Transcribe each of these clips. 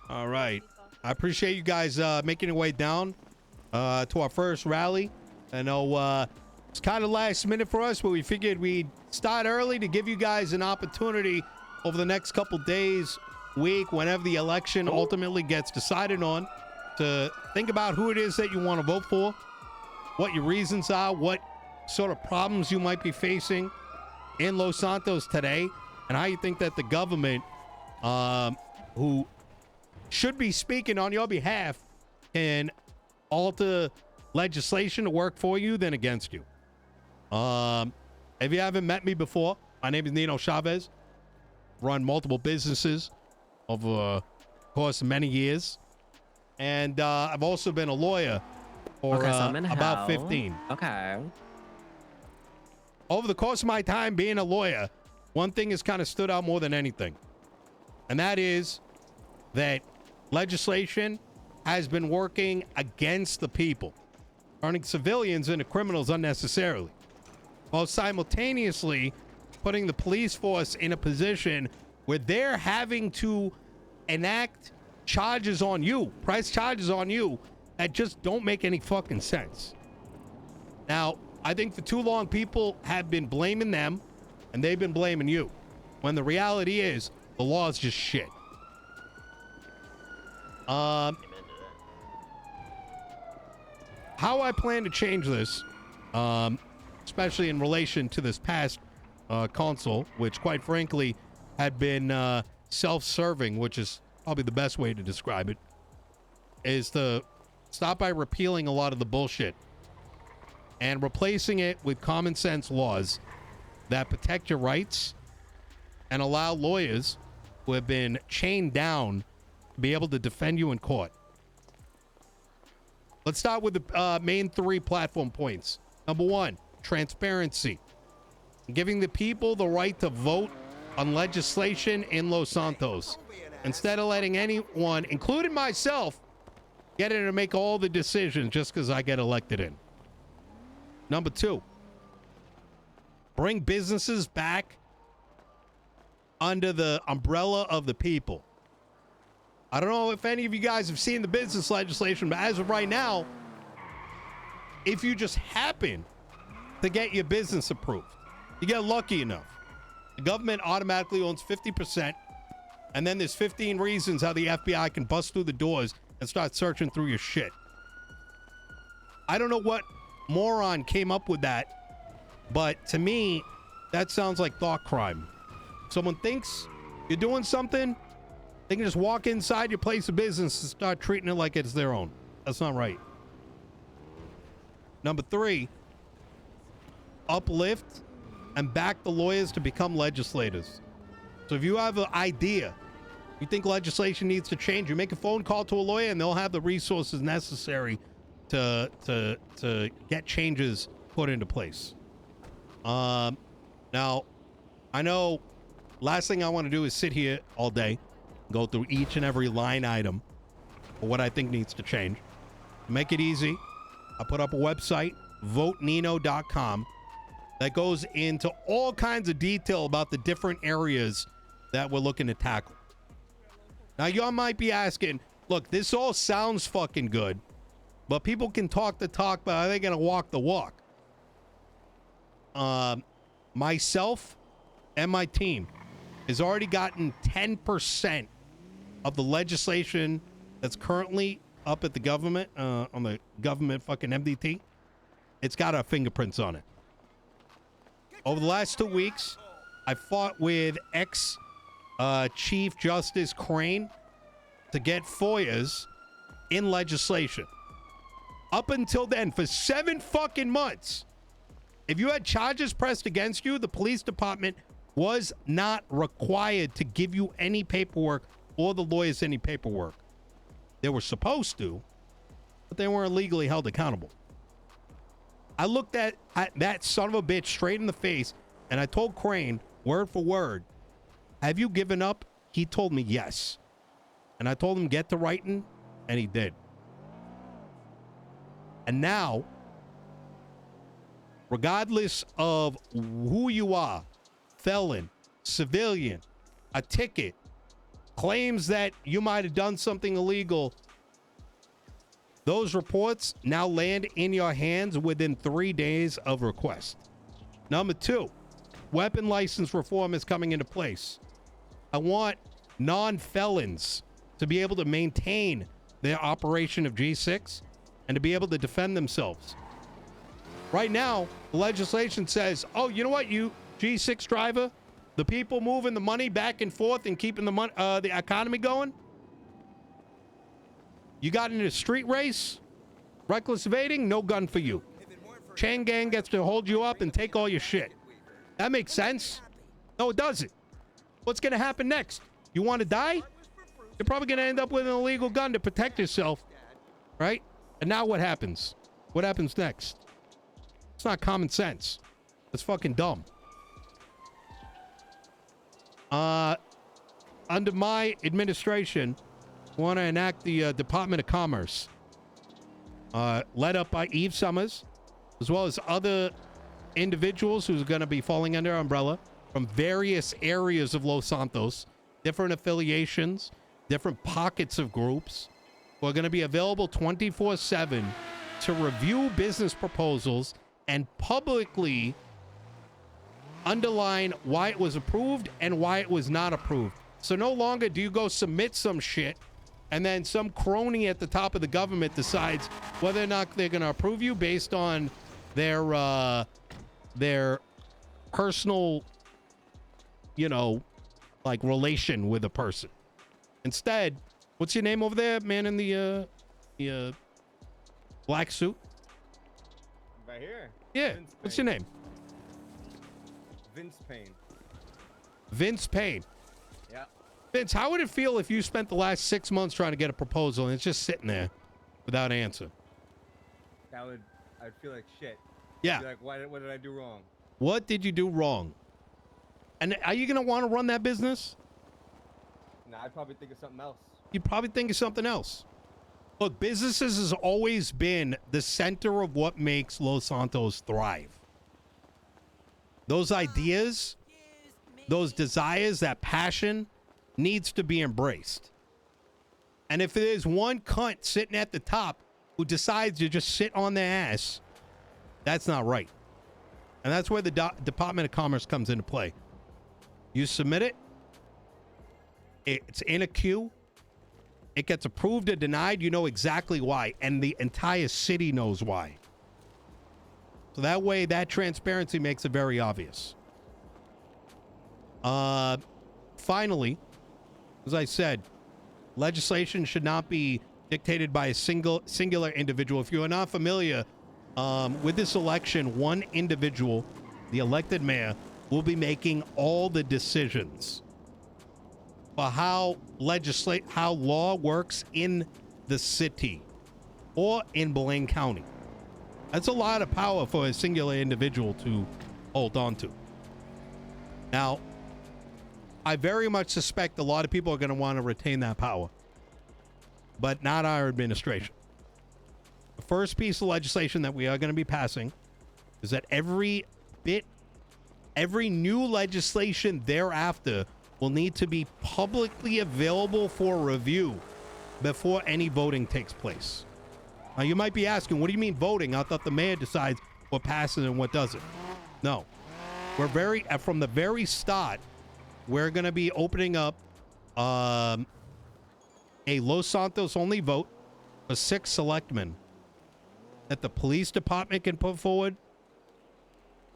All right. I appreciate you guys making your way down to our first rally. I know it's kind of last minute for us, but we figured we'd start early to give you guys an opportunity over the next couple days, week, whenever the election ultimately gets decided on, to think about who it is that you want to vote for, what your reasons are, what sort of problems you might be facing in Los Santos today, and how you think that the government, who should be speaking on your behalf, can alter legislation to work for you than against you. If you haven't met me before, my name is Nino Chavez. Run multiple businesses over the course of many years. And I've also been a lawyer for about 15. Okay. Over the course of my time being a lawyer, one thing has kind of stood out more than anything. And that is that legislation has been working against the people, turning civilians into criminals unnecessarily, while simultaneously putting the police force in a position where they're having to enact charges on you, press charges on you that just don't make any fucking sense. Now, I think for too long, people have been blaming them and they've been blaming you, when the reality is the law is just shit. How I plan to change this, especially in relation to this past console, which quite frankly had been self-serving, which is probably the best way to describe it, is to stop by repealing a lot of the bullshit and replacing it with common sense laws that protect your rights and allow lawyers who have been chained down to be able to defend you in court. Let's start with the main three platform points. Number one, transparency. Giving the people the right to vote on legislation in Los Santos, instead of letting anyone, including myself, get in and make all the decisions just because I get elected in. Number two, bring businesses back under the umbrella of the people. I don't know if any of you guys have seen the business legislation, but as of right now, if you just happen to get your business approved, you get lucky enough, the government automatically owns 50%, and then there's 15 reasons how the FBI can bust through the doors and start searching through your shit. I don't know what moron came up with that, but to me, that sounds like thought crime. Someone thinks you're doing something, they can just walk inside your place of business and start treating it like it's their own. That's not right. Number three, uplift and back the lawyers to become legislators. So if you have an idea, you think legislation needs to change, you make a phone call to a lawyer and they'll have the resources necessary to get changes put into place. Now, I know last thing I want to do is sit here all day, go through each and every line item for what I think needs to change. To make it easy, I put up a website, votenino.com, that goes into all kinds of detail about the different areas that we're looking to tackle. Now, y'all might be asking, look, this all sounds fucking good, but people can talk the talk, but are they going to walk the walk? Myself and my team has already gotten 10% of the legislation that's currently up at the government, on the government fucking MDT. It's got our fingerprints on it. Over the last 2 weeks, I fought with Chief Justice Crane to get FOIAs in legislation. Up until then, for 7 fucking months, if you had charges pressed against you, the police department was not required to give you any paperwork or the lawyers any paperwork. They were supposed to, but they weren't legally held accountable. I looked at that son of a bitch straight in the face, and I told Crane, word for word, have you given up? He told me yes. And I told him get to writing, and he did. And now, regardless of who you are, felon, civilian, a ticket, claims that you might have done something illegal, those reports now land in your hands within 3 days of request. Number 2, weapon license reform is coming into place. I want non-felons to be able to maintain their operation of G6 and to be able to defend themselves. Right now, the legislation says, oh, you know what, you G6 driver, the people moving the money back and forth and keeping the economy going, you got into a street race, reckless evading, no gun for you. Chain gang gets to hold you up and take all your shit. That makes sense? No, it doesn't. What's going to happen next? You want to die? You're probably going to end up with an illegal gun to protect yourself, right? And now what happens? What happens next? It's not common sense. It's fucking dumb. Under my administration, I want to enact the Department of Commerce, led up by Eve Summers, as well as other individuals who's going to be falling under our umbrella from various areas of Los Santos, different affiliations, different pockets of groups, who are going to be available 24/7 to review business proposals and publicly underline why it was approved and why it was not approved. So no longer do you go submit some shit and then some crony at the top of the government decides whether or not they're going to approve you based on their personal, you know, like relation with a person. Instead, what's your name over there, man in the black suit? Right here. Yeah. What's your name? Vince Payne. Vince Payne. Yeah. Vince, how would it feel if you spent the last 6 months trying to get a proposal and it's just sitting there without an answer? I'd feel like shit. Yeah. I'd be like, what did I do wrong? What did you do wrong? And are you going to want to run that business? Nah, I'd probably think of something else. You'd probably think of something else. Look, businesses has always been the center of what makes Los Santos thrive. Those ideas, those desires, that passion needs to be embraced. And if there's one cunt sitting at the top who decides to just sit on their ass, that's not right. And that's where the Department of Commerce comes into play. You submit it. It's in a queue. It gets approved or denied. You know exactly why. And the entire city knows why. So that way, that transparency makes it very obvious. Finally, as I said, legislation should not be dictated by a singular individual. If you are not familiar with this election, one individual, the elected mayor, will be making all the decisions for how law works in the city or in Blaine County. That's a lot of power for a singular individual to hold on to. Now, I very much suspect a lot of people are going to want to retain that power, but not our administration. The first piece of legislation that we are going to be passing is that every new legislation thereafter will need to be publicly available for review before any voting takes place. Now, you might be asking, what do you mean voting? I thought the mayor decides what passes and what doesn't. No. From the very start, we're going to be opening up a Los Santos only vote for 6 selectmen that the police department can put forward,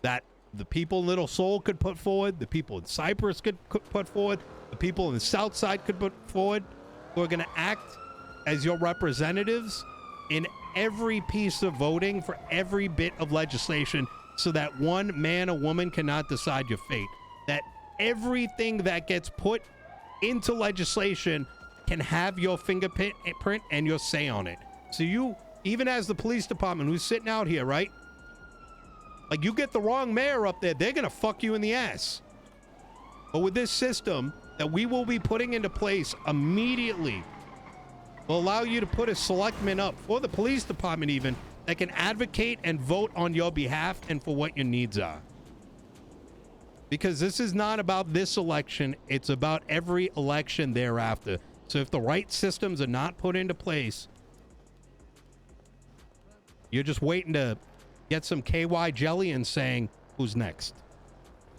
that the people in Little Seoul could put forward, the people in Cyprus could put forward, the people in the South Side could put forward, who are going to act as your representatives in every piece of voting for every bit of legislation, so that one man or woman cannot decide your fate. That everything that gets put into legislation can have your fingerprint and your say on it. So you, even as the police department who's sitting out here, right? Like, you get the wrong mayor up there, they're going to fuck you in the ass. But with this system that we will be putting into place immediately, will allow you to put a selectman up, for the police department even, that can advocate and vote on your behalf and for what your needs are. Because this is not about this election. It's about every election thereafter. So if the right systems are not put into place, you're just waiting to get some KY jelly and saying, who's next?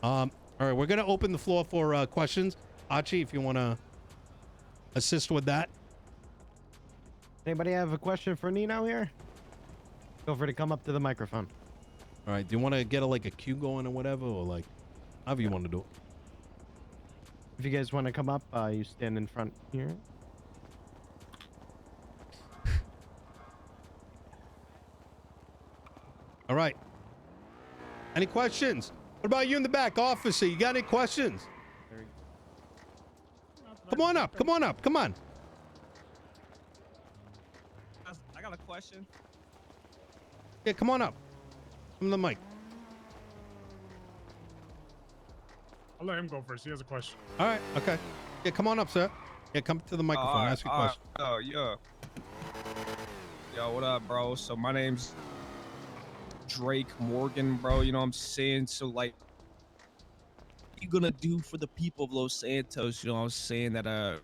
All right, we're going to open the floor for questions. Achi, if you want to assist with that. Anybody have a question for Nino here? Feel free to come up to the microphone. All right, do you want to get like a queue going or whatever, or like however you want to do it? If you guys want to come up, you stand in front here. All right. Any questions? What about you in the back, officer? You got any questions? Come on up. Come on up. Come on. I got a question. Yeah, come on up. Come to the mic. I'll let him go first. He has a question. All right. Okay. Yeah, come on up, sir. Yeah, come to the microphone. Ask your question. Oh, yeah. Yo, what up, bro? So my name's Drake Morgan, bro. You know what I'm saying? So, like, what you gonna do for the people of Los Santos? You know what I'm saying? That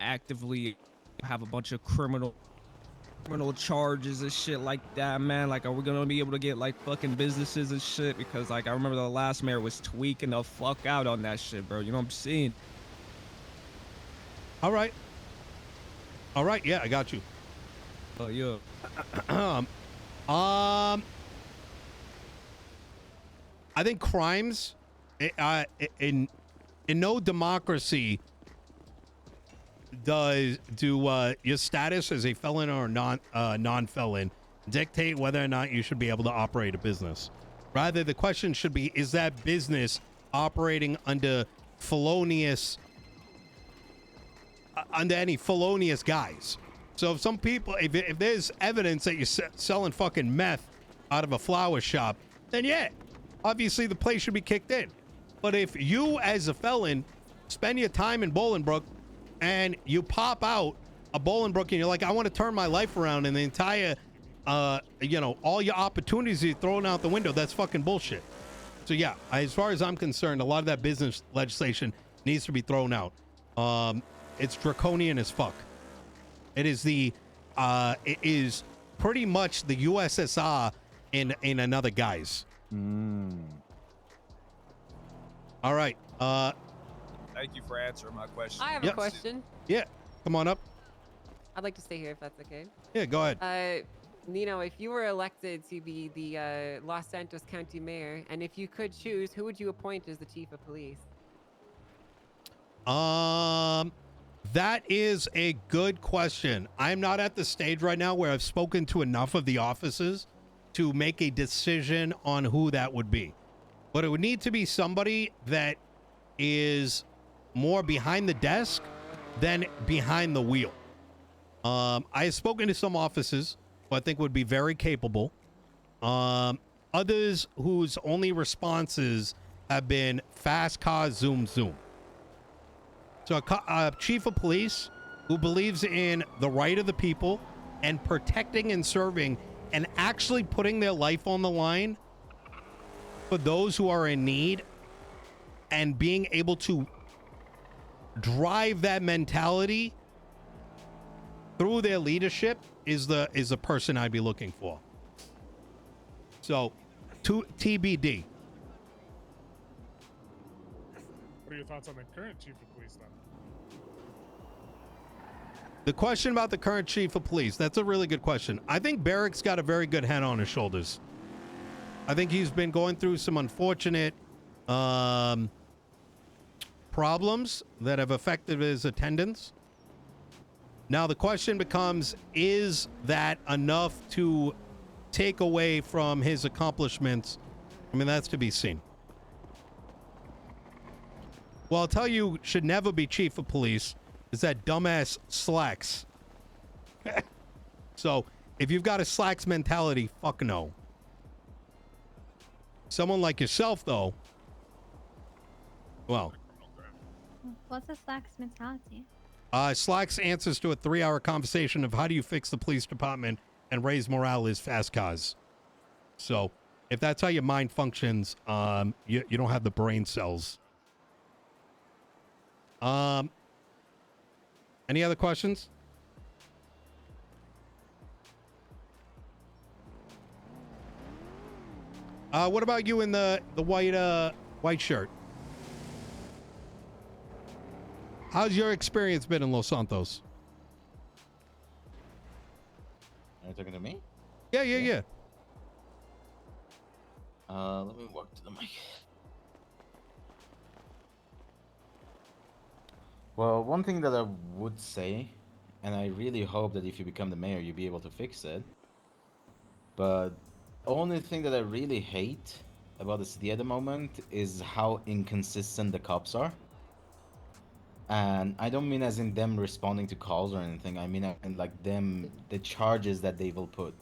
actively have a bunch of criminal charges and shit like that, man. Like, are we gonna be able to get like fucking businesses and shit? Because like I remember the last mayor was tweaking the fuck out on that shit, bro. You know what I'm saying? All right. All right. Yeah, I got you. Oh yeah. I think crimes in no democracy do your status as a felon or non-felon dictate whether or not you should be able to operate a business. Rather, the question should be, is that business operating under any felonious guise? So if some people, if there's evidence that you're selling fucking meth out of a flower shop, then yeah, obviously the place should be kicked in. But if you as a felon spend your time in Bolingbrook and you pop out a Bolingbrook and you're like, I want to turn my life around, and the entire, all your opportunities are thrown out the window, that's fucking bullshit. So yeah, as far as I'm concerned, a lot of that business legislation needs to be thrown out. It's draconian as fuck. It is pretty much the USSR in another guise. All right. Thank you for answering my question. I have a question. Yeah, come on up. I'd like to stay here if that's okay. Yeah, go ahead. Nino, if you were elected to be the Los Santos County Mayor, and if you could choose, who would you appoint as the Chief of Police? That is a good question. I'm not at the stage right now where I've spoken to enough of the offices to make a decision on who that would be. But it would need to be somebody that is more behind the desk than behind the wheel. I have spoken to some offices who I think would be very capable. Others whose only responses have been fast cars, zoom, zoom. So a chief of police who believes in the right of the people and protecting and serving and actually putting their life on the line for those who are in need, and being able to drive that mentality through their leadership is the person I'd be looking for. So, TBD. What are your thoughts on the current chief of police then? The question about the current chief of police, that's a really good question. I think Barrick's got a very good head on his shoulders. I think he's been going through some unfortunate problems that have affected his attendance. Now the question becomes, is that enough to take away from his accomplishments? I mean, that's to be seen. Well, I'll tell you, should never be chief of police is that dumbass Slacks. So if you've got a Slacks mentality, fuck no. Someone like yourself, though, well, what's a Slacks mentality? Slacks answers to a 3-hour conversation of how do you fix the police department and raise morale is fast cars. So if that's how your mind functions, you don't have the brain cells. Any other questions? What about you in the white shirt? How's your experience been in Los Santos? Are you talking to me? Yeah. Let me walk to the mic. Well, one thing that I would say, and I really hope that if you become the mayor, you'll be able to fix it. But only thing that I really hate about the city at the moment is how inconsistent the cops are. And I don't mean as in them responding to calls or anything. I mean like the charges that they will put.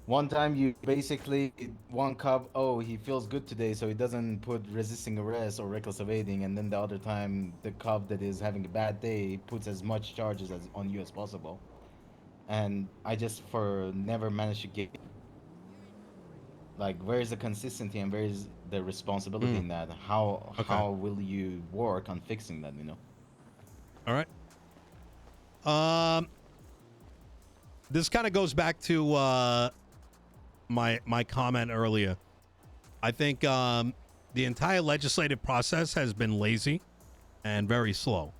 One time you basically, one cop, oh, he feels good today, so he doesn't put resisting arrest or reckless evading, and then the other time, the cop that is having a bad day puts as much charges as on you as possible. And I just never managed to get, like, where is the consistency and where is the responsibility in that? How will you work on fixing that, you know? All right. This kind of goes back to my comment earlier. I think the entire legislative process has been lazy and very slow.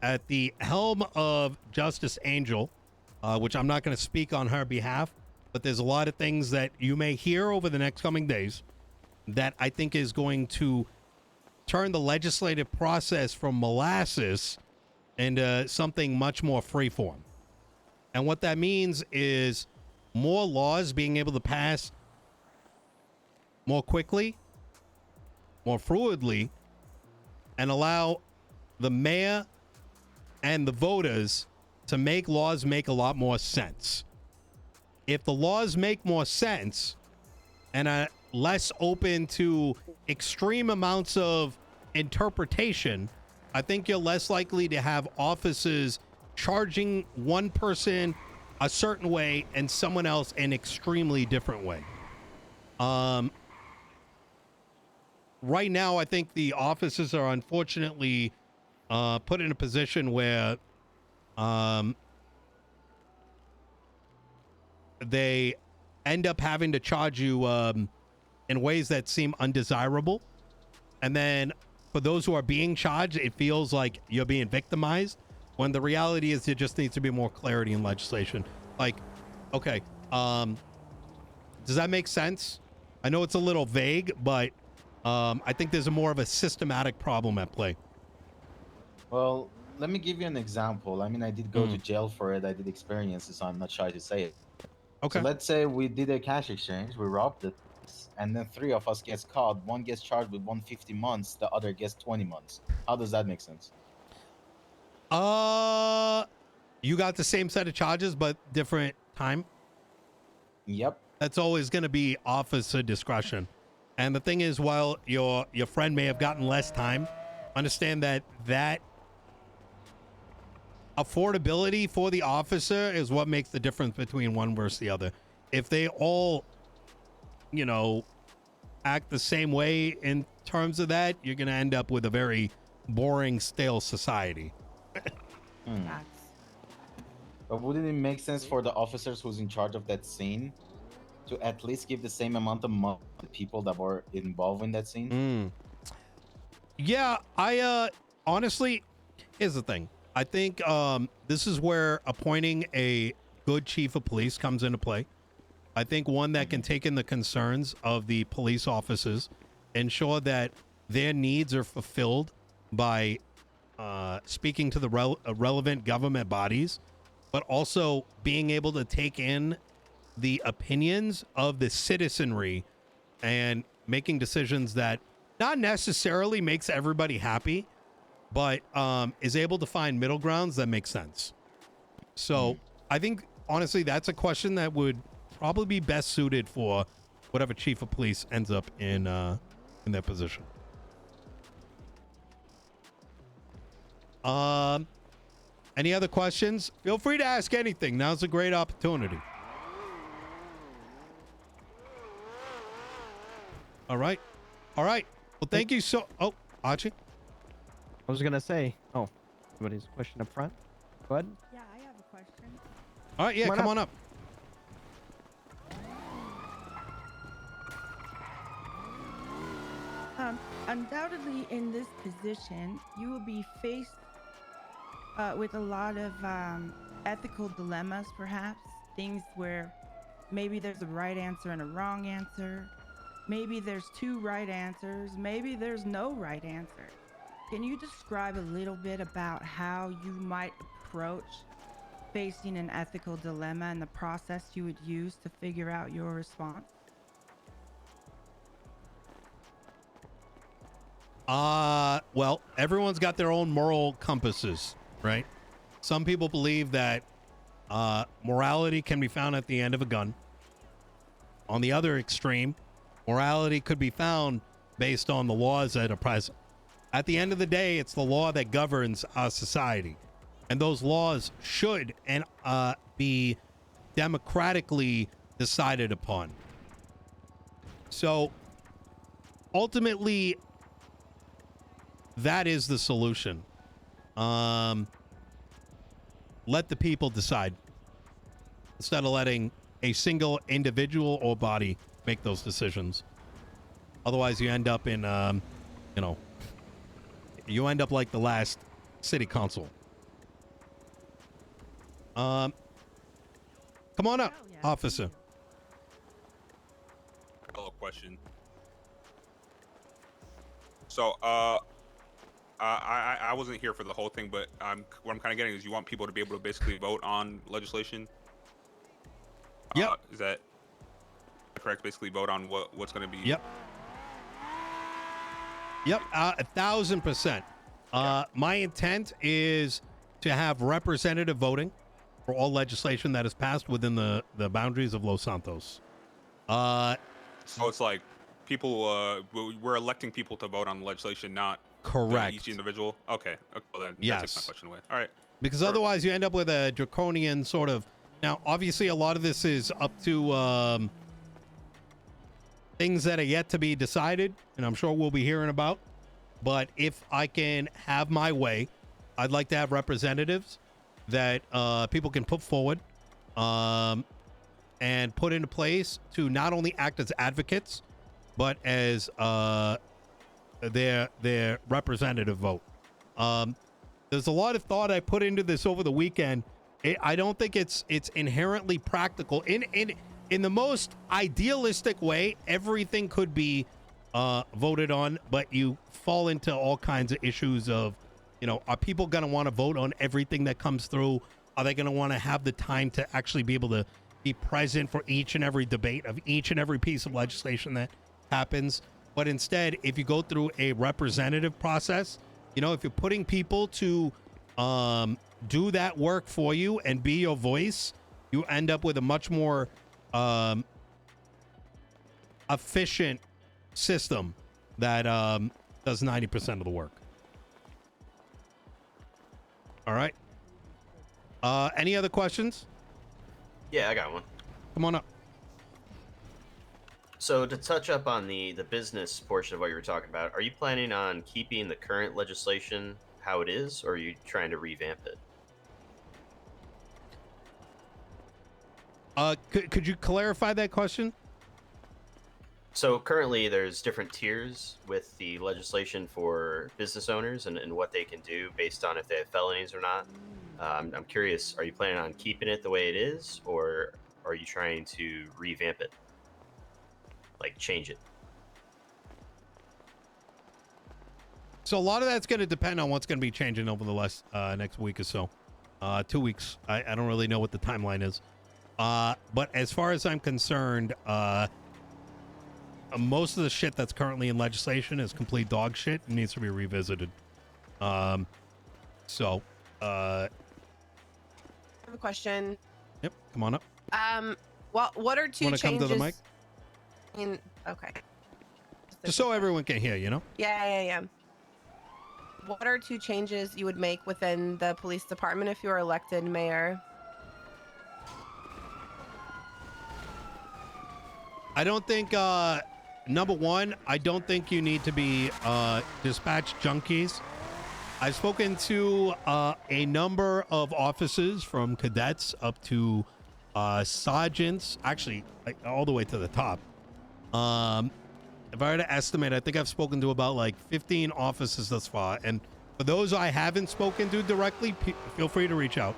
At the helm of Justice Angel, which I'm not going to speak on her behalf, but there's a lot of things that you may hear over the next coming days that I think is going to turn the legislative process from molasses into something much more freeform. And what that means is more laws being able to pass more quickly, more fluidly, and allow the mayor and the voters to make laws make a lot more sense. If the laws make more sense and are less open to extreme amounts of interpretation, I think you're less likely to have officers charging one person a certain way and someone else an extremely different way. Right now, I think the officers are unfortunately put in a position where they end up having to charge you in ways that seem undesirable. And then for those who are being charged, it feels like you're being victimized, when the reality is there just needs to be more clarity in legislation. Like, okay, does that make sense? I know it's a little vague, but I think there's more of a systematic problem at play. Well, let me give you an example. I mean, I did go to jail for it. I did experience it, so I'm not shy to say it. Okay. So let's say we did a cash exchange, we robbed it, and then 3 of us gets caught. One gets charged with 150 months, the other gets 20 months. How does that make sense? You got the same set of charges, but different time? Yep. That's always going to be officer discretion. And the thing is, while your friend may have gotten less time, understand that affordability for the officer is what makes the difference between one versus the other. If they all, act the same way in terms of that, you're going to end up with a very boring, stale society. But wouldn't it make sense for the officers who's in charge of that scene to at least give the same amount of money to people that were involved in that scene? Yeah, I honestly, here's the thing. I think this is where appointing a good chief of police comes into play. I think one that can take in the concerns of the police officers, ensure that their needs are fulfilled by speaking to the relevant government bodies, but also being able to take in the opinions of the citizenry and making decisions that not necessarily makes everybody happy, but is able to find middle grounds that make sense. So I think, honestly, that's a question that would probably be best suited for whatever chief of police ends up in that position. Any other questions? Feel free to ask anything. Now's a great opportunity. All right. All right. Well, thank you so. Oh, Archie. I was gonna say. Oh, somebody's question up front. Go ahead. Yeah, I have a question. All right. Yeah, come on up. Undoubtedly, in this position, you will be faced with a lot of ethical dilemmas, perhaps things where maybe there's a right answer and a wrong answer. Maybe there's two right answers. Maybe there's no right answer. Can you describe a little bit about how you might approach facing an ethical dilemma and the process you would use to figure out your response? Well, everyone's got their own moral compasses, right? Some people believe that morality can be found at the end of a gun. On the other extreme, morality could be found based on the laws that are present. At the end of the day, it's the law that governs our society. And those laws should and be democratically decided upon. So ultimately, that is the solution. Let the people decide instead of letting a single individual or body make those decisions. Otherwise, you end up in, you end up like the last city council. Come on up, officer. Hello, question. So, I wasn't here for the whole thing, but what I'm kind of getting is you want people to be able to basically vote on legislation. Yep. Is that correct? Basically, vote on what's going to be. Yep. Yep. 1,000%. My intent is to have representative voting for all legislation that is passed within the boundaries of Los Santos. So it's like people. We're electing people to vote on the legislation, not correct each individual. Okay. Well, then yes. that takes my question away. All right. Because otherwise, you end up with a draconian sort of. Now, obviously, a lot of this is up to things that are yet to be decided, and I'm sure we'll be hearing about. But if I can have my way, I'd like to have representatives that people can put forward and put into place to not only act as advocates, but as their representative vote. There's a lot of thought I put into this over the weekend. I don't think it's inherently practical. In the most idealistic way, everything could be voted on, but you fall into all kinds of issues of, are people going to want to vote on everything that comes through? Are they going to want to have the time to actually be able to be present for each and every debate of each and every piece of legislation that happens? But instead, if you go through a representative process, if you're putting people to do that work for you and be your voice, you end up with a much more efficient system that does 90% of the work. All right. Any other questions? Yeah, I got one. Come on up. So to touch up on the business portion of what you were talking about, are you planning on keeping the current legislation how it is, or are you trying to revamp it? Could you clarify that question? So currently there's different tiers with the legislation for business owners and what they can do based on if they have felonies or not. I'm curious, are you planning on keeping it the way it is, or are you trying to revamp it? Like change it? So a lot of that's going to depend on what's going to be changing over the next week or so. 2 weeks. I don't really know what the timeline is. But as far as I'm concerned, most of the shit that's currently in legislation is complete dog shit and needs to be revisited. I have a question. Yep, come on up. What are two changes? Come to the mic? Okay. Just so everyone can hear, Yeah. What are two changes you would make within the police department if you were elected mayor? I don't think number one, I don't think you need to be dispatch junkies. I've spoken to a number of officers, from cadets up to sergeants, actually all the way to the top. If I were to estimate, I think I've spoken to about like 15 officers thus far. And for those I haven't spoken to directly, feel free to reach out.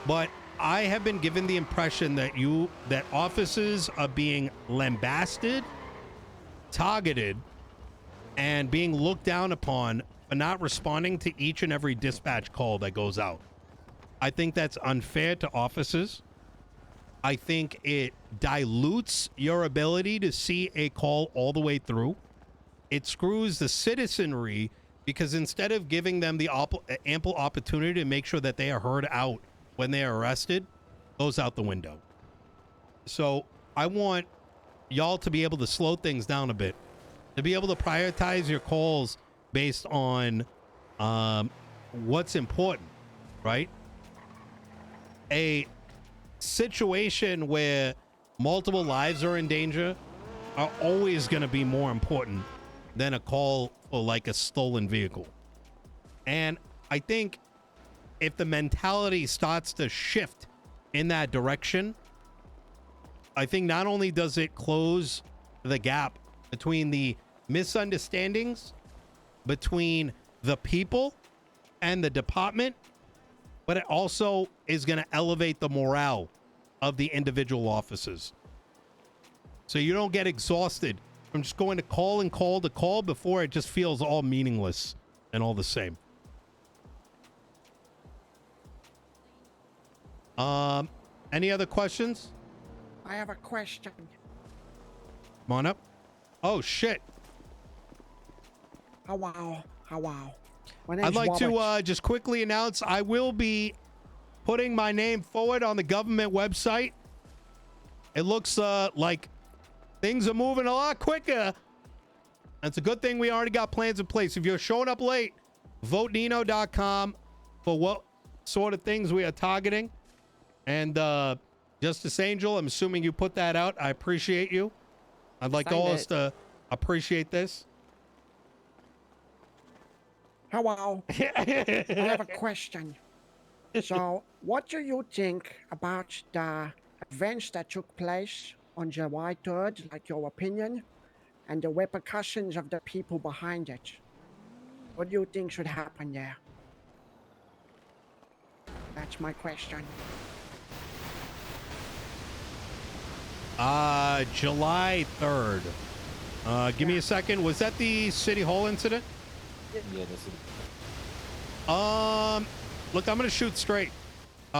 But I have been given the impression that officers are being lambasted, targeted, and being looked down upon for not responding to each and every dispatch call that goes out. I think that's unfair to officers. I think it dilutes your ability to see a call all the way through. It screws the citizenry, because instead of giving them the ample opportunity to make sure that they are heard out when they are arrested, goes out the window. So I want y'all to be able to slow things down a bit, to be able to prioritize your calls based on what's important, right? A situation where multiple lives are in danger are always going to be more important than a call for like a stolen vehicle. And I think if the mentality starts to shift in that direction, I think not only does it close the gap between the misunderstandings between the people and the department, but it also is going to elevate the morale of the individual officers. So you don't get exhausted from just going to call and call to call before it just feels all meaningless and all the same. Any other questions? I have a question. Come on up. Oh, shit. Hello. I'd like to just quickly announce I will be putting my name forward on the government website. It looks like things are moving a lot quicker. It's a good thing we already got plans in place. If you're showing up late, votenino.com for what sort of things we are targeting. And Justice Angel, I'm assuming you put that out. I appreciate you. I'd like all us to appreciate this. Hello. I have a question. So, what do you think about the events that took place on July 3rd, like your opinion, and the repercussions of the people behind it? What do you think should happen there? That's my question. July 3rd. Give me a second. Was that the City Hall incident? Yeah, that's it. Look, I'm gonna shoot straight. It's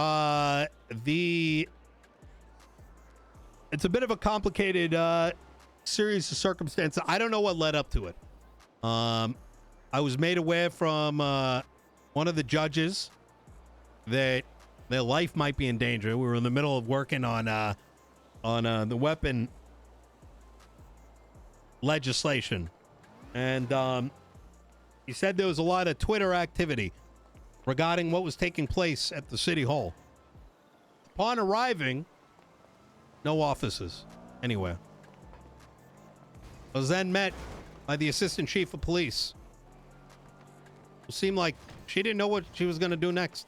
a bit of a complicated series of circumstances. I don't know what led up to it. I was made aware from one of the judges that their life might be in danger. We were in the middle of working on the weapon legislation, and he said there was a lot of Twitter activity regarding what was taking place at the City Hall. Upon arriving, no officers anywhere. I was then met by the Assistant Chief of Police. It seemed like she didn't know what she was going to do next.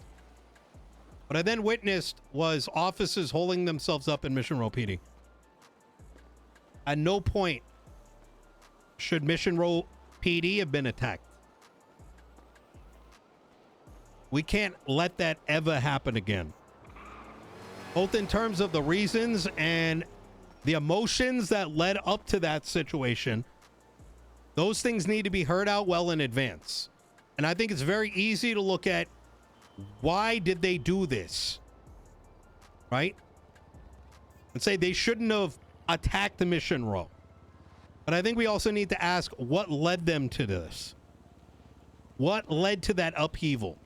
What I then witnessed was officers holding themselves up in Mission Row PD. At no point should Mission Row PD have been attacked. We can't let that ever happen again. Both in terms of the reasons and the emotions that led up to that situation. Those things need to be heard out well in advance. And I think it's very easy to look at, why did they do this? Right? And say they shouldn't have attacked the Mission Row. But I think we also need to ask, what led them to this? What led to that upheaval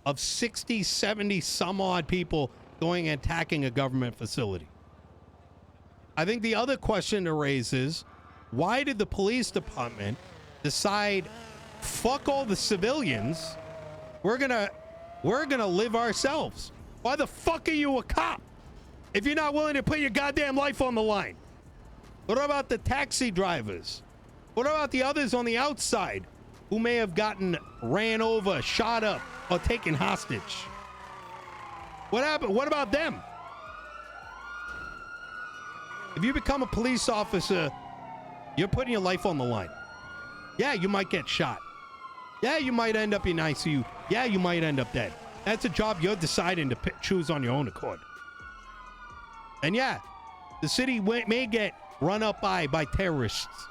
of 60, 70 some odd people going and attacking a government facility? I think the other question to raise is, why did the police department decide, fuck all the civilians, we're gonna live ourselves? Why the fuck are you a cop if you're not willing to put your goddamn life on the line? What about the taxi drivers? What about the others on the outside who may have gotten ran over, shot up, or taken hostage? What happened? What about them? If you become a police officer, you're putting your life on the line. Yeah, you might get shot. Yeah, you might end up in ICU. Yeah, you might end up dead. That's a job you're deciding to choose on your own accord. And yeah, the city may get run up by terrorists,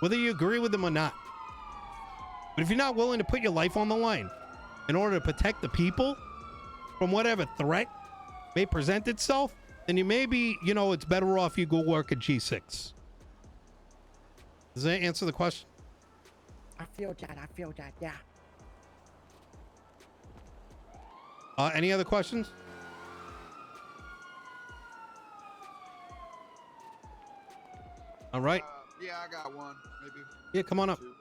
whether you agree with them or not. But if you're not willing to put your life on the line in order to protect the people from whatever threat may present itself, then you may be, you know, it's better off you go work at G6. Does that answer the question? I feel that, yeah. Any other questions? All right. Yeah, I got one, maybe. Yeah, come on up. Two.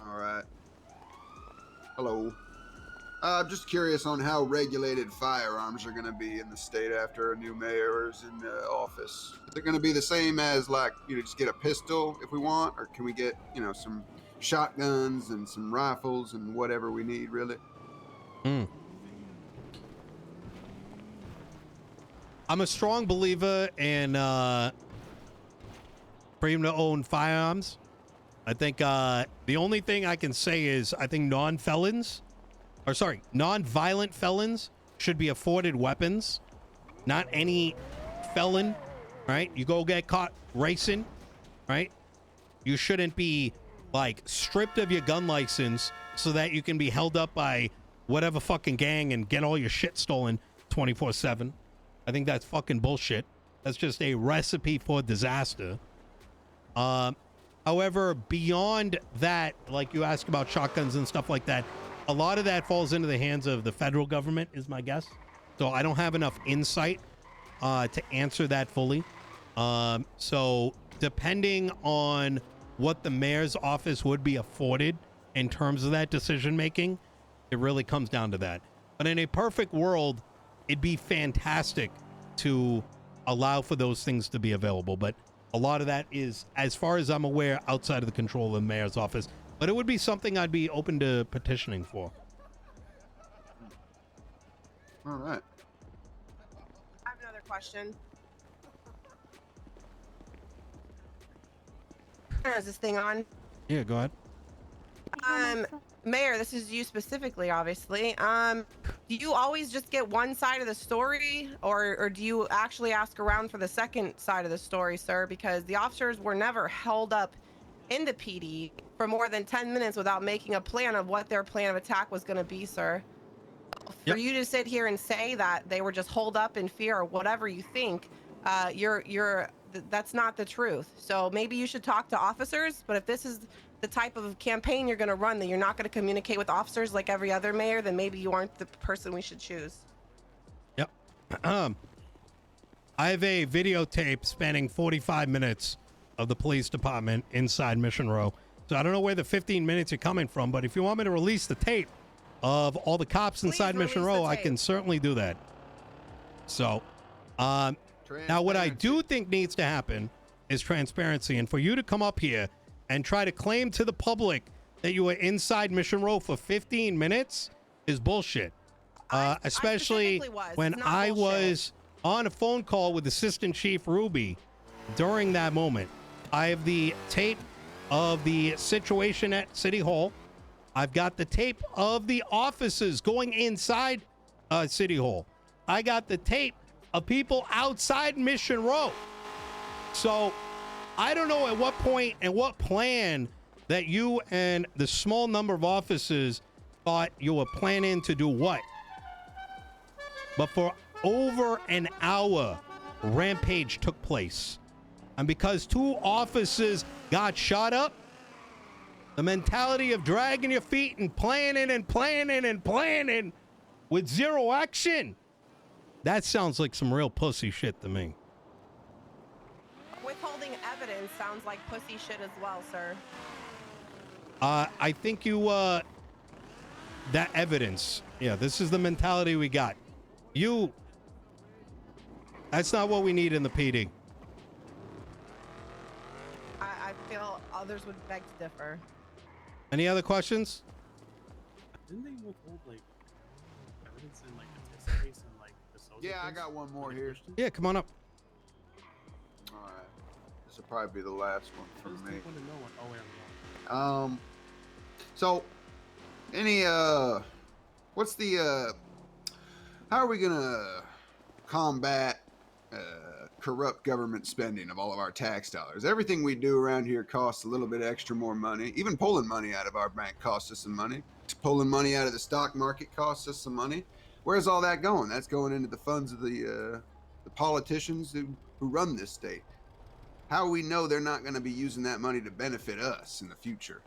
All right. Hello. I'm just curious on how regulated firearms are going to be in the state after a new mayor is in office. Is it going to be the same as, like, you know, just get a pistol if we want, or can we get, you know, some shotguns and some rifles and whatever we need, really? I'm a strong believer in freedom to own firearms. I think the only thing I can say is I think non-violent felons should be afforded weapons. Not any felon, right? You go get caught racing, right? You shouldn't be, like, stripped of your gun license so that you can be held up by whatever fucking gang and get all your shit stolen 24/7. I think that's fucking bullshit. That's just a recipe for disaster. However, beyond that, like you ask about shotguns and stuff like that, a lot of that falls into the hands of the federal government, is my guess. So I don't have enough insight to answer that fully. So depending on what the mayor's office would be afforded in terms of that decision making, it really comes down to that. But in a perfect world, it'd be fantastic to allow for those things to be available. But a lot of that is, as far as I'm aware, outside of the control of the mayor's office. But it would be something I'd be open to petitioning for. All right. I have another question. Is this thing on? Yeah, go ahead. Mayor, this is you specifically, obviously. Do you always just get one side of the story, or do you actually ask around for the second side of the story, sir? Because the officers were never held up in the PD for more than 10 minutes without making a plan of what their plan of attack was going to be, sir. For you to sit here and say that they were just holed up in fear or whatever you think, that's not the truth. So maybe you should talk to officers. But if this is the type of campaign you're going to run, that you're not going to communicate with officers like every other mayor, then maybe you aren't the person we should choose. Yep. I have a videotape spanning 45 minutes of the police department inside Mission Row. So I don't know where the 15 minutes are coming from, but if you want me to release the tape of all the cops inside Mission Row, I can certainly do that. So, now what I do think needs to happen is transparency. And for you to come up here and try to claim to the public that you were inside Mission Row for 15 minutes is bullshit. Especially when I was on a phone call with Assistant Chief Ruby during that moment. I have the tape of the situation at City Hall. I've got the tape of the officers going inside City Hall. I got the tape of people outside Mission Row. So I don't know at what point and what plan that you and the small number of officers thought you were planning to do what. But for over an hour, rampage took place. And because 2 officers got shot up, the mentality of dragging your feet and planning and planning and planning with zero action, that sounds like some real pussy shit to me. Withholding evidence sounds like pussy shit as well, sir. I think that evidence, yeah, this is the mentality we got. You That's not what we need in the PD. I feel others would beg to differ. Any other questions? Didn't they withhold like evidence in like the test case and like the soldier Yeah, I case? got one more here. Yeah, come on up. All right. This will probably be the last one I for just me. didn't want to know what. Oh wait, I'm wrong. So, any what's the how are we gonna combat corrupt government spending of all of our tax dollars? Everything we do around here costs a little bit extra more money. Even pulling money out of our bank costs us some money. Pulling money out of the stock market costs us some money. Where's all that going? That's going into the funds of the politicians who run this state. How we know they're not going to be using that money to benefit us in the future?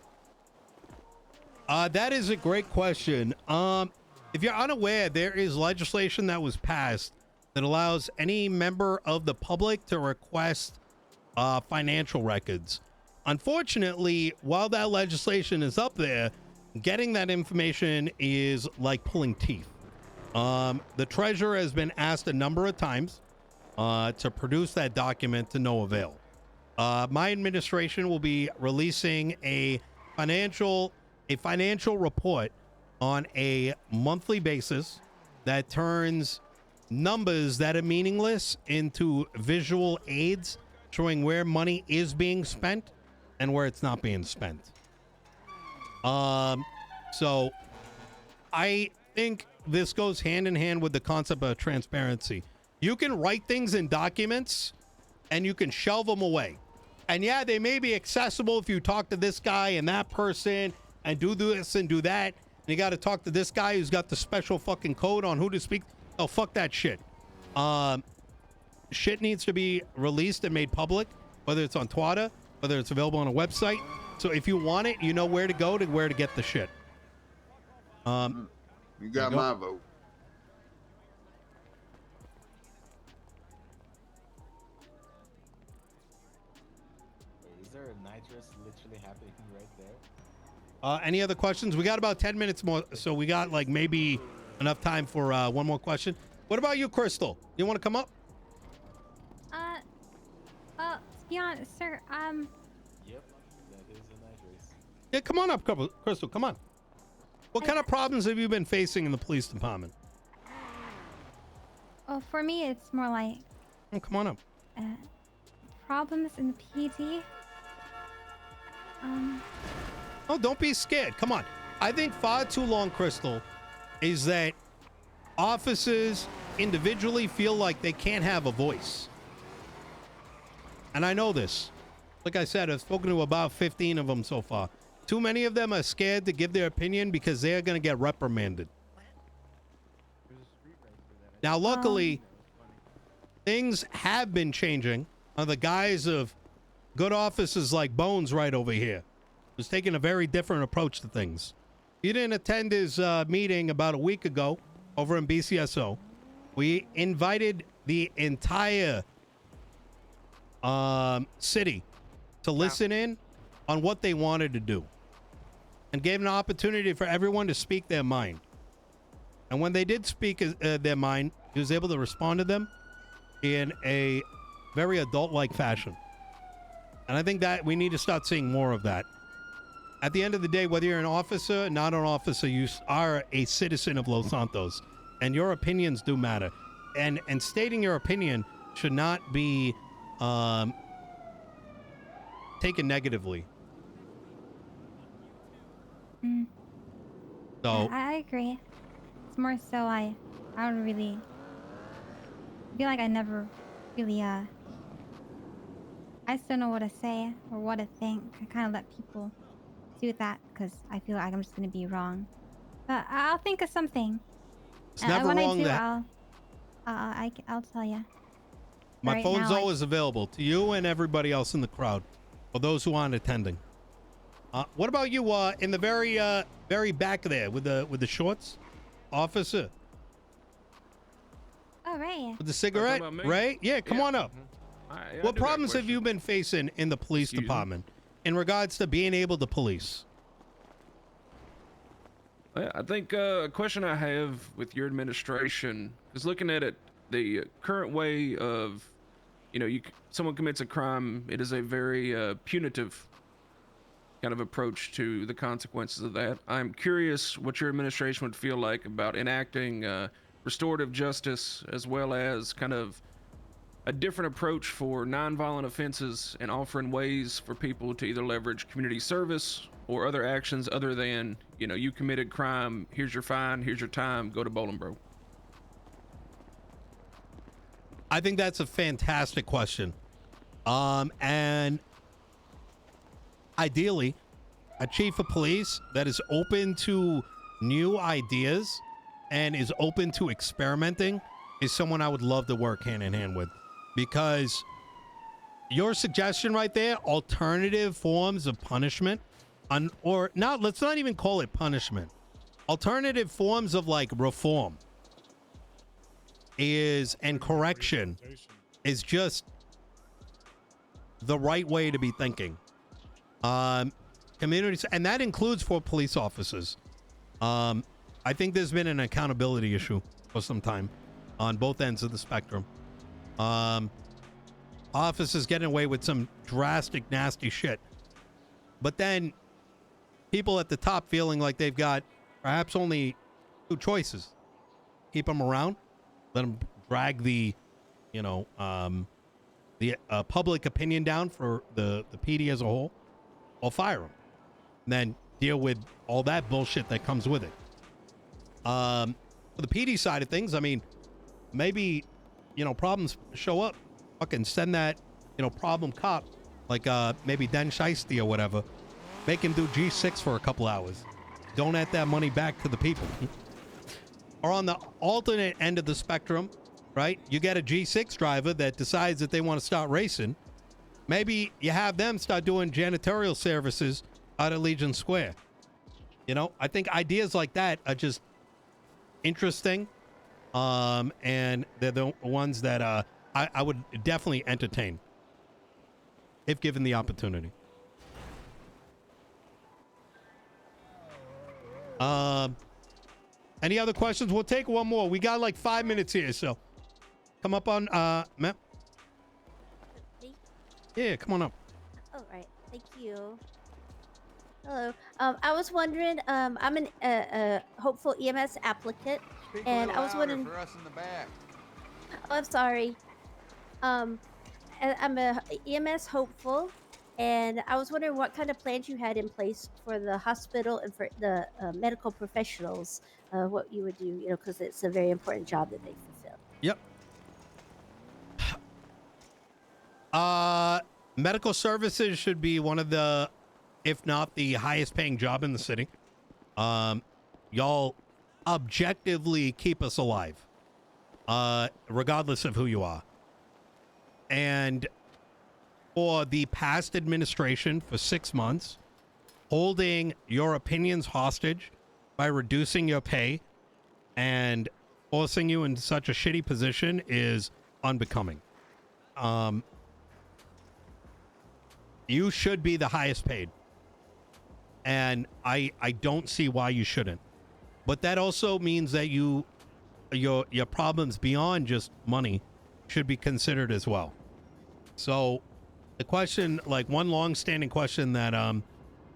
That is a great question. If you're unaware, there is legislation that was passed that allows any member of the public to request financial records. Unfortunately, while that legislation is up there, getting that information is like pulling teeth. The treasurer has been asked a number of times to produce that document to no avail. My administration will be releasing a financial report on a monthly basis that turns numbers that are meaningless into visual aids showing where money is being spent and where it's not being spent. So I think this goes hand in hand with the concept of transparency. You can write things in documents and you can shelve them away. And yeah, they may be accessible if you talk to this guy and that person and do this and do that. And you got to talk to this guy who's got the special fucking code on who to speak. Oh, fuck that shit. Shit needs to be released and made public, whether it's on Twitter, whether it's available on a website. So if you want it, you know where to go to where to get the shit. You got my vote. Is there a nitrous literally happening right there? Any other questions? We got about 10 minutes more, so we got like maybe enough time for one more question. What about you, Crystal? You want to come up? To be honest, sir, Yep, that is a nitrous. Yeah, come on up, Crystal. Come on. What kind of problems have you been facing in the police department? well, for me, it's more like Oh, come on up. problems in the PD. Oh, don't be scared. Come on. I think far too long, Crystal, is that officers individually feel like they can't have a voice. And I know this. Like I said, I've spoken to about 15 of them so far. Too many of them are scared to give their opinion because they're going to get reprimanded. Now, luckily, things have been changing on the guise of good officers like Bones right over here, who's taking a very different approach to things. You didn't attend his meeting about a week ago over in BCSO. We invited the entire city to listen in on what they wanted to do and gave an opportunity for everyone to speak their mind. And when they did speak their mind, he was able to respond to them in a very adult-like fashion. And I think that we need to start seeing more of that. At the end of the day, whether you're an officer, not an officer, you are a citizen of Los Santos, and your opinions do matter. And stating your opinion should not be taken negatively. So I agree. It's more so I don't really feel like I never really I just don't know what to say or what to think. I kind of let people do that because I feel like I'm just gonna be wrong. But I'll think of something. it's never when wrong I do, that I'll tell you. my Right phone's now, always available to you and everybody else in the crowd, or those who aren't attending. What about you in the very back there with the shorts, officer? Oh, right. With the cigarette, right? Yeah, come on up. I What do got a problems have you been facing in the police department in regards to being able to police? I think a question I have with your administration is looking at it the current way of, someone commits a crime, it is a very punitive kind of approach to the consequences of that. I'm curious what your administration would feel like about enacting restorative justice, as well as kind of a different approach for nonviolent offenses and offering ways for people to either leverage community service or other actions other than, you committed crime, here's your fine, here's your time, go to Bolingbroke. I think that's a fantastic question. And ideally, a chief of police that is open to new ideas and is open to experimenting is someone I would love to work hand in hand with. Because your suggestion right there, alternative forms of punishment, let's not even call it punishment. Alternative forms of like reform and correction is just the right way to be thinking. Communities, and that includes for police officers. I think there's been an accountability issue for some time on both ends of the spectrum. Officers getting away with some drastic, nasty shit. But then people at the top feeling like they've got perhaps only two choices. Keep them around, let them drag the public opinion down for the PD as a whole, or fire them. And then deal with all that bullshit that comes with it. For the PD side of things, I mean, maybe, problems show up. Fucking send that, problem cop, like maybe Den Shiesty or whatever. Make him do G6 for a couple hours. Donate that money back to the people. Or on the alternate end of the spectrum, right? You get a G6 driver that decides that they want to start racing. Maybe you have them start doing janitorial services out at Legion Square. I think ideas like that are just interesting. And they're the ones that I would definitely entertain if given the opportunity. Any other questions? We'll take one more. We got like 5 minutes here, so come up on Matt. Yeah, come on up. All right, thank you. Hello. I was wondering, I'm an hopeful EMS applicant, and I was wondering. For us in the back. Oh, I'm sorry. I'm a EMS hopeful, and I was wondering what kind of plans you had in place for the hospital and for the medical professionals, what you would do, because it's a very important job that they fulfill. Yep. Medical services should be one of the, if not the highest paying job in the city. Y'all objectively keep us alive, regardless of who you are. And for the past administration for 6 months, holding your opinions hostage by reducing your pay and forcing you in such a shitty position is unbecoming. You should be the highest paid. And I don't see why you shouldn't. But that also means that your problems beyond just money should be considered as well. So the question, like one long-standing question that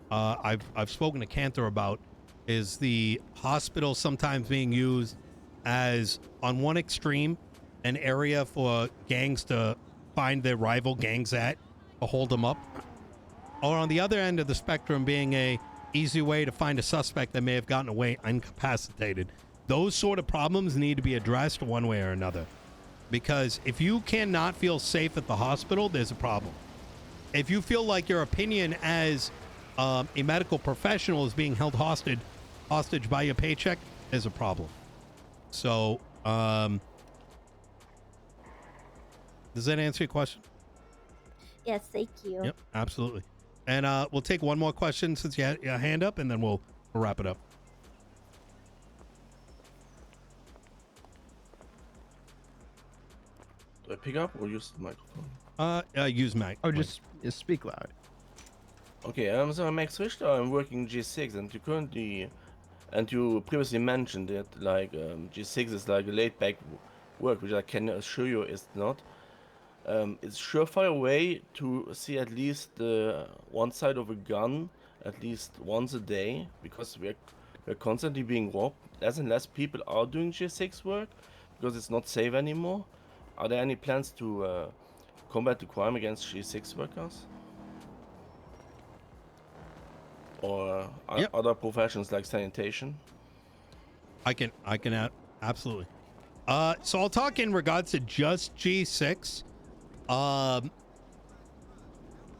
I've spoken to Cantor about, is the hospital sometimes being used as, on one extreme, an area for gangs to find their rival gangs at, to hold them up, or on the other end of the spectrum being a easy way to find a suspect that may have gotten away incapacitated. Those sort of problems need to be addressed one way or another, because if you cannot feel safe at the hospital, there's a problem. If you feel like your opinion as a medical professional is being held hostage by your paycheck, there's a problem. So does that answer your question? Yes, thank you. Yep, absolutely. And we'll take one more question since you had your hand up, and then we'll wrap it up. Do I pick up or use the microphone? Use mic. Oh, just speak loud. Okay, so I'm Max Richter. I'm working G6, and you previously mentioned it, like G6 is like a laid-back work, which I can assure you is not. It's surefire way to see at least one side of a gun at least once a day, because we're constantly being robbed. Less and less people are doing G6 work because it's not safe anymore. Are there any plans to combat the crime against G6 workers? Or other professions like sanitation? I can absolutely. So I'll talk in regards to just G6.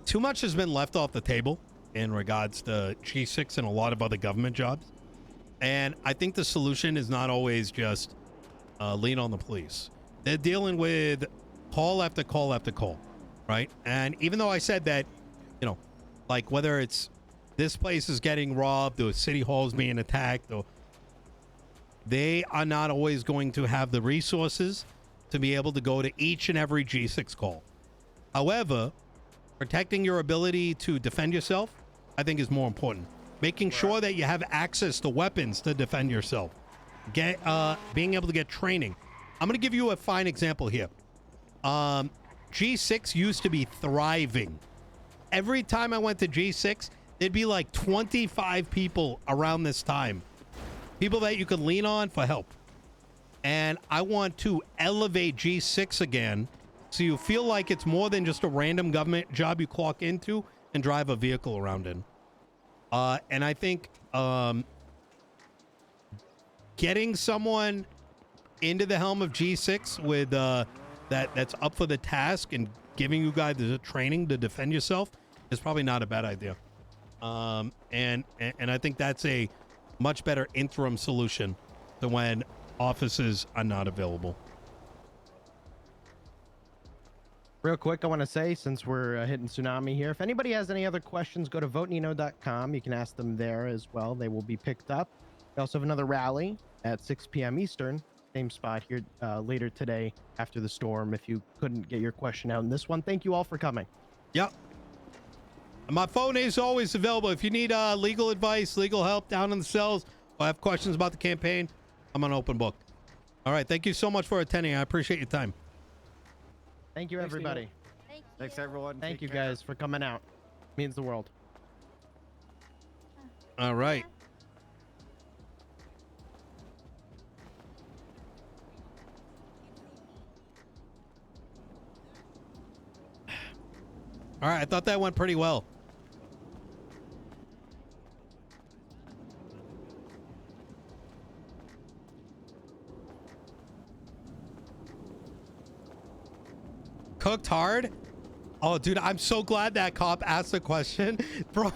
Too much has been left off the table in regards to G6 and a lot of other government jobs. And I think the solution is not always just lean on the police. They're dealing with call after call after call, right? And even though I said that, you know, like whether it's this place is getting robbed or City Hall's being attacked, or they are not always going to have the resources to be able to go to each and every G6 call. However, protecting your ability to defend yourself, I think, is more important. Making sure that you have access to weapons to defend yourself. Being able to get training. I'm going to give you a fine example here. G6 used to be thriving. Every time I went to G6, there'd be like 25 people around this time. People that you could lean on for help. And I want to elevate G6 again so you feel like it's more than just a random government job you clock into and drive a vehicle around in. And I think getting someone into the helm of G6 with that's up for the task and giving you guys the training to defend yourself is probably not a bad idea. And I think that's a much better interim solution than when offices are not available. Real quick, I want to say, since we're hitting tsunami here, if anybody has any other questions, go to votenino.com. You can ask them there as well. They will be picked up. We also have another rally at 6 p.m. Eastern, same spot here later today after the storm. If you couldn't get your question out in this one, thank you all for coming. Yep. My phone is always available. If you need legal advice, legal help down in the cells, or have questions about the campaign, I'm an open book. All right. Thank you so much for attending. I appreciate your time. Thank you, everybody. Thanks, everyone. Thank Take you care. guys for coming out. Means the world. All right. All right. I thought that went pretty well. Cooked hard? Oh, dude, I'm so glad that cop asked the question. Bro,